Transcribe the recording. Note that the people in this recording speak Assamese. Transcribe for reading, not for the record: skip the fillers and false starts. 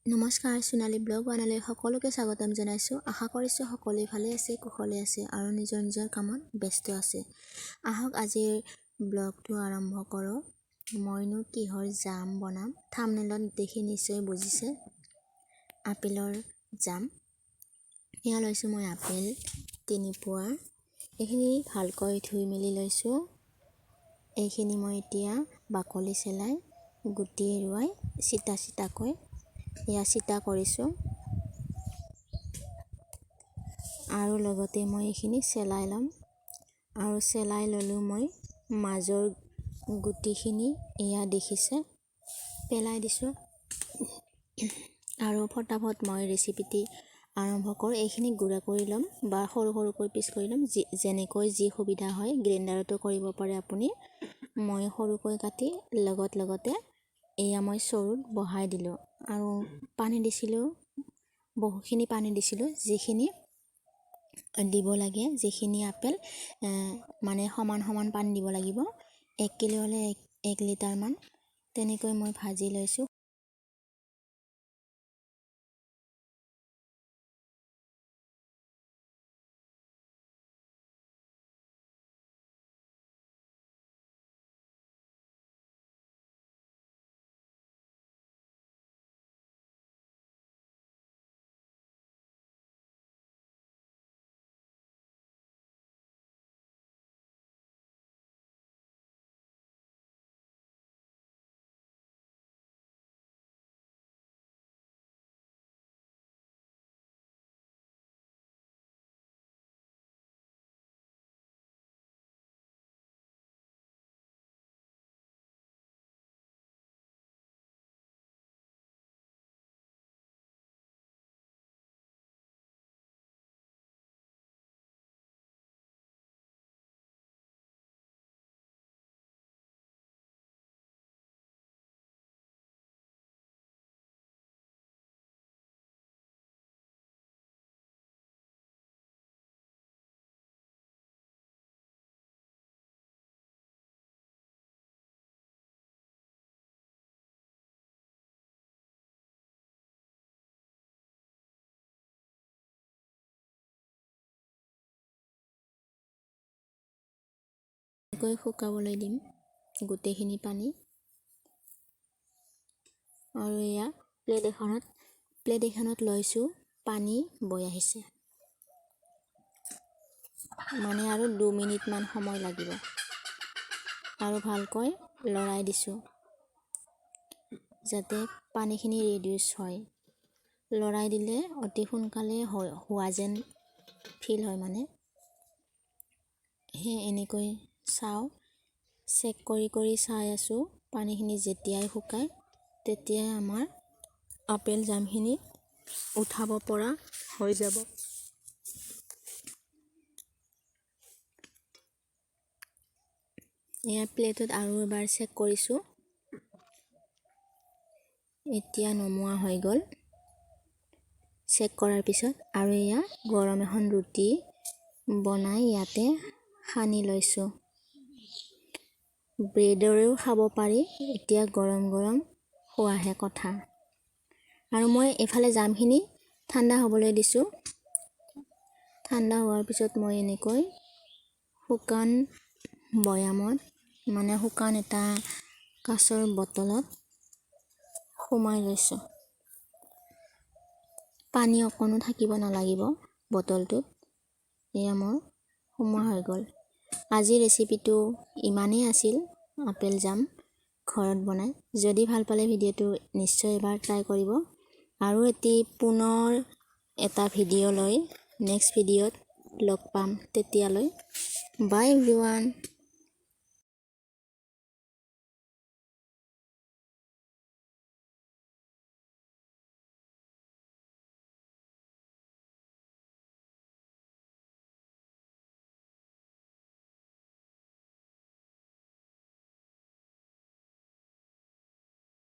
নমস্কাৰ, সোণালী ব্লগ ৱানলৈ সকলোকে স্বাগতম জনাইছোঁ। আশা কৰিছোঁ সকলোৱে ভালে আছে, কুশলে আছে আৰু নিজৰ নিজৰ কামত ব্যস্ত আছে। আহক আজিৰ ব্লগটো আৰম্ভ কৰোঁ। মইনো কিহৰ জাম বনাম, থাম্বনেইলত দেখি নিশ্চয় বুজিছে, আপেলৰ জাম। এয়া লৈছোঁ মই আপেল 3 পোৱা। এইখিনি ভালকৈ ধুই মেলি লৈছোঁ। এইখিনি মই এতিয়া বাকলি চেলাই গুটি এৰুৱাই চিটাকৈ এয়া চিটা কৰিছোঁ আৰু লগতে মই এইখিনি চেলাই ল'ম আৰু চেলাই ল'লোঁ। মই মাজৰ গুটিখিনি এয়া দেখিছে পেলাই দিছোঁ আৰু ফটাফট মই ৰেচিপিটি আৰম্ভ কৰোঁ। এইখিনি গুড়া কৰি ল'ম বা সৰু সৰুকৈ পিচ কৰি ল'ম, যেনেকৈ যি সুবিধা হয়। গ্ৰাইণ্ডাৰতো কৰিব পাৰে আপুনি। মই সৰুকৈ কাটি লগতে এয়া মই চৰুত বহাই দিলোঁ আৰু পানী দিছিলোঁ, বহুখিনি পানী দিছিলোঁ, যিখিনি দিব লাগে। যিখিনি আপেল মানে সমান পানী দিব লাগিব। 1 কিলো হ'লে 1 লিটাৰমান তেনেকৈ মই ভাজি লৈছোঁ। শুকাবলৈ দিম গোটেইখিনি পানী আৰু এয়া প্লেট এখনত লৈছোঁ। পানী বৈ আহিছে, মানে আৰু 2 মিনিটমান সময় লাগিব আৰু ভালকৈ লৰাই দিছোঁ যাতে পানীখিনি ৰিডিউচ হয়। লৰাই দিলে অতি সোনকালে হোৱা যেন ফিল হয়। মানে সেই এনেকৈ চেক কৰি চাই আছোঁ। পানীখিনি যেতিয়াই শুকায় তেতিয়াই আমাৰ আপেল জামখিনি উঠাব পৰা হৈ যাব। এয়া প্লেটত আৰু এবাৰ চেক কৰিছোঁ, এতিয়া নমোৱা হৈ গ'ল চেক কৰাৰ পিছত। আৰু এয়া গৰম এখন ৰুটি বনাই ইয়াতে সানি লৈছোঁ। ব্ৰেডৰেও খাব পাৰি, এতিয়া গৰম খোৱাহে কথা। আৰু মই এফালে জামখিনি ঠাণ্ডা হ'বলৈ দিছোঁ। ঠাণ্ডা হোৱাৰ পিছত মই এনেকৈ শুকান বৈয়ামত, মানে শুকান এটা কাঁচৰ বটলত সোমাই লৈছোঁ। পানী অকণো থাকিব নালাগিব বটলটোত। এয়া মোৰ সোমোৱা হৈ গ'ল। আজিৰ ৰেচিপিটো ইমানেই আছিল, আপেল জাম ঘৰত বনাই। যদি ভাল পালে ভিডিঅ'টো নিশ্চয় এবাৰ ট্ৰাই কৰিব। আৰু পুনৰ এটা ভিডিঅ' লৈ নেক্সট ভিডিঅ'ত লগ পাম। তেতিয়ালৈ বাই এভৰিৱান।